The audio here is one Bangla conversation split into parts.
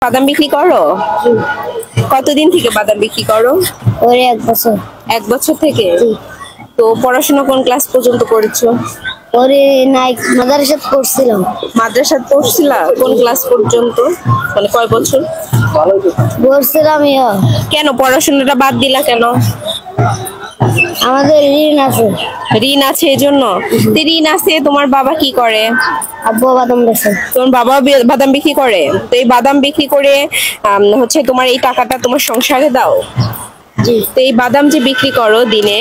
বাদাম বিক্রি করো? কতদিন থেকে বাদাম বিক্রি করো? ওরে 1 বছর। 1 বছর থেকে। তো পড়াশোনা কোন ক্লাস পর্যন্ত করেছো? ওরে নাই মাদ্রাসাত পড়ছিলাম। মাদ্রাসায় পড়ছিলা? কোন ক্লাস পর্যন্ত, মানে কয় বছর পড়ছিলাম? কেন পড়াশোনাটা বাদ দিলা কেন? আমাদের ঋণ আছে। ঋণ আছে এজন্য? তো ঋণ আছে, তোমার বাবা কি করে? আব্বু বাদাম বেচে। তোমার বাবা বাদাম বিক্রি করে? তো এই বাদাম বিক্রি করে হচ্ছে তোমার এই টাকাটা তোমার সংসারে দাও? জি। তো এই বাদাম যে বিক্রি করো দিনে,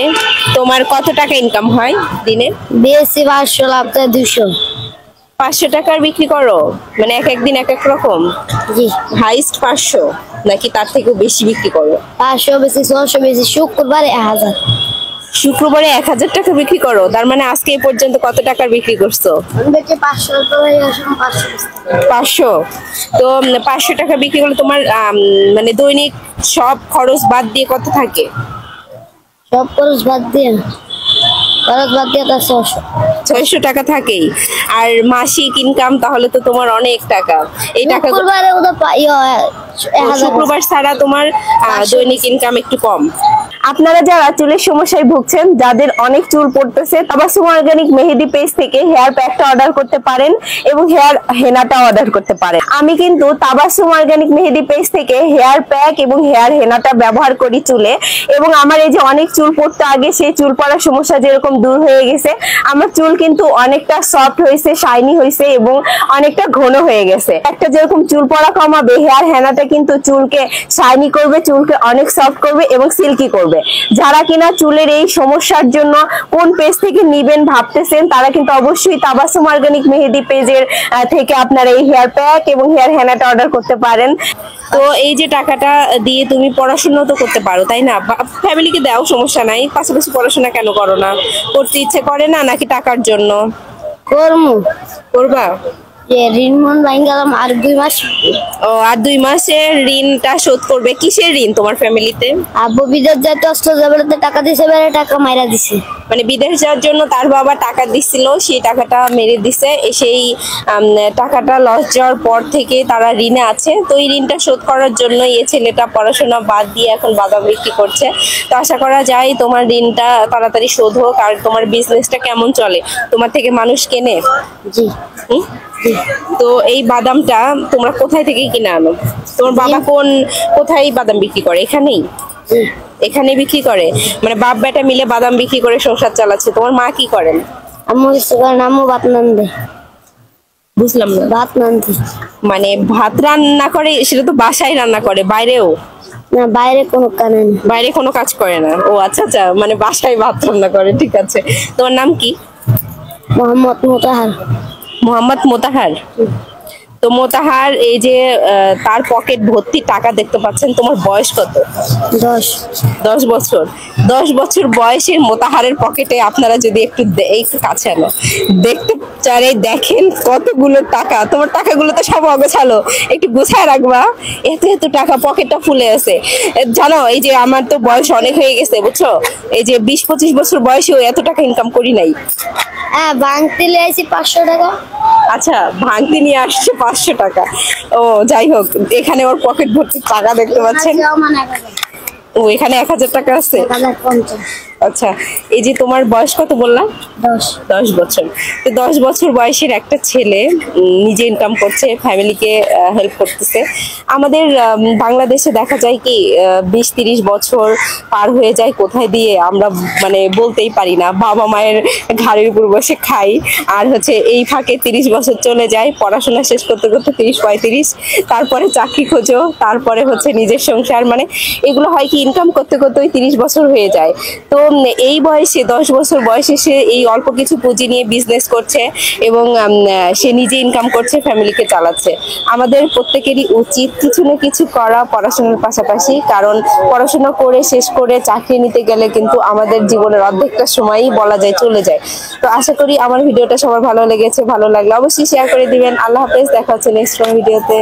তোমার কত টাকা ইনকাম হয় দিনে? বেশি 500, লাভ 200। 500 টাকার বিক্রি করো? মানে এক একদিন এক এক রকম? জি। হাইস্ট 500 নাকি তার থেকেও বেশি বিক্রি করো? 500 বেশি, 600 বেশি, শুক্রবারে 1000। শুক্রবারে 1000 টাকা বিক্রি করো? তার মানে আজকে এই পর্যন্ত কত টাকার বিক্রি করছো? 500 তো হয়ে গেছে। 500। তো 500 টাকা বিক্রি করলে তোমার মানে দৈনিক সব খরচ বাদ দিয়ে কত থাকে? সব খরচ বাদ দিয়ে তার 600 টাকা থাকেই। আর মাসিক ইনকাম তাহলে তো তোমার অনেক টাকা। এই টাকা শুক্রবারে ওটা পাই 1000। শুক্রবার ছাড়া তোমার দৈনিক ইনকাম একটু কম। আপনারা যারা চুলের সমস্যায় ভুগছেন, যাদের অনেক চুল পড়তেছে, তাবাসসুম অর্গানিক মেহেদি পেজ থেকে হেয়ার প্যাকটা অর্ডার করতে পারেন এবং হেয়ার হেনাটা অর্ডার করতে পারেন। আমি কিন্তু তাবাসসুম অর্গানিক মেহেদি পেজ থেকে হেয়ার প্যাক এবং হেয়ার হেনাটা ব্যবহার করি চুলে, এবং আমার এই যে অনেক চুল পড়তে আগে সেই চুল পড়ার সমস্যা যেরকম দূর হয়ে গেছে, আমার চুল কিন্তু অনেকটা সফট হয়েছে, শাইনি হয়েছে এবং অনেকটা ঘন হয়ে গেছে। একটা যেরকম চুল পড়া কমাবে, হেয়ার হেনাটা কিন্তু চুলকে শাইনি করবে, চুলকে অনেক সফট করবে এবং সিল্কি করবে। যারা কিনা চুলের এই সমস্যার জন্য কোন পেজ থেকে নিবেন ভাবতেছেন, তারা কিন্তু অবশ্যই তাবাসসুম অর্গানিক মেহেদি পেজের থেকে আপনারা এই হেয়ার প্যাক এবং হেয়ার হেনাটা অর্ডার করতে পারেন। তো এই যে টাকাটা দিয়ে তুমি পড়াশোনা তো করতে পারো, তাই না? ফ্যামিলিকে দাও, সমস্যা নাই, পাশাপাশি পড়াশোনা কেন করো না? করতে ইচ্ছে করে না নাকি টাকার জন্য? করমু। করবা? ঋণ মন ভাঙলাম আর 2 মাস। ও, আর 2 মাসের ঋণটা শোধ করবে। কিসের ঋণ তোমার ফ্যামিলিতে? আব্বু বিদেশ যাইতে অস্ত্র জবরতে টাকা দিছে, বেড়ে টাকা মাইরা দিছে। মানে বিদেশ যাওয়ার জন্য তার বাবা টাকা দিছিল, সেই টাকাটা মেরে দিছে। সেই টাকাটা লস যাওয়ার পর থেকে তারা ঋণে আছে। তো এই ঋণটা শোধ করার জন্য এই ছেলেটা পড়াশোনা বাদ দিয়ে এখন বাদাম বিক্রি করছে। তো আশা করা যায় তোমার ঋণটা তাড়াতাড়ি শোধ হোক। আর তোমার বিজনেসটা কেমন চলে? তোমার থেকে মানুষ কেনে? জি। তো এই বাদামটা তোমরা কোথায় থেকে কিনে আনো? তোমার বাবা কোথায় বাদাম বিক্রি করে? এখানেই? এখানে বিক্রি করে? মানে বাপ বেটা মিলে বাদাম বিক্রি করে সংসার চালাচ্ছে। তোমার মা কি করেন? আম্মু আম্মু ভাত রান্ধে। বুঝলাম না। ভাত রান্ধে মানে ভাত রান্না করে? সেটা তো বাসায় রান্না করে, বাইরেও? না, বাইরে কোনো কাজ নেই। বাইরে কোনো কাজ করে না? ও আচ্ছা আচ্ছা, মানে বাসায় ভাত রান্না করে, ঠিক আছে। তোমার নাম কি? মোহাম্মদ মোতাহার। মোহাম্মদ মোতাহার। তো মোতাহার, এই যে তার পকেট ভর্তি টাকা দেখতে পাচ্ছেন, তোমার বয়স কত? 10। 10 বছর। 10 বছর বয়সের মোতাহারের পকেটে আপনারা যদি একটু কাছে আনো, দেখতে চারে দেখেন কতগুলো টাকা। তোমার টাকাগুলো তো সব অগোছালো, একটু গুছায় রাখবা। এত এত টাকা, পকেটটা ফুলে আছে। জানো, এই যে আমার তো বয়স অনেক হয়ে গেছে, বুঝছো? এই যে 20-25 বছর বয়সেও এত টাকা ইনকাম করি নাই। হ্যাঁ, ভাঙতে নিয়ে আসি 500 টাকা। আচ্ছা, ভাঙতে নিয়ে আসছে 500 টাকা। ও যাই হোক, এখানে ওর পকেট ভর্তি টাকা দেখতে পাচ্ছেন। ও, এখানে 1000 টাকা আছে। 1050। আচ্ছা, এই যে তোমার বয়স কত বললাম? 10। 10 বছর। তো 10 বছর বয়সের একটা ছেলে নিজে ইনকাম করছে, ফ্যামিলিকে হেল্প করতেছে। আমাদের বাংলাদেশে দেখা যায় কি 20-30 বছর পার হয়ে যায় কোথায় দিয়ে আমরা মানে বলতেই পারি না। বাবা মায়ের ঘাড়ের উপর বসে খাই, আর হচ্ছে এই ফাঁকে 30 বছর চলে যায় পড়াশোনা শেষ করতে করতে, 30-35। তারপরে চাকরি খোঁজো, তারপরে হচ্ছে নিজের সংসার, মানে এগুলো হয় কি ইনকাম করতে করতে ওই 30 বছর হয়ে যায়। তো এই বয়সে 10 বছর বয়সে সে এই অল্প কিছু পুঁজি নিয়ে বিজনেস করছে এবং সে নিজে ইনকাম করছে, ফ্যামিলিকে চালাচ্ছে। আমাদের প্রত্যেকেরই উচিত কিছু না কিছু করা পড়াশোনার পাশাপাশি, কারণ পড়াশোনা করে শেষ করে চাকরি নিতে গেলে কিন্তু আমাদের জীবনের অর্ধেকটা সময়ই বলা যায় চলে যায়। তো আশা করি আমার ভিডিওটা সবার ভালো লেগেছে। ভালো লাগলে অবশ্যই শেয়ার করে দিবেন। আল্লাহ হাফেজ, দেখা হচ্ছে নেক্সট ভিডিওতে।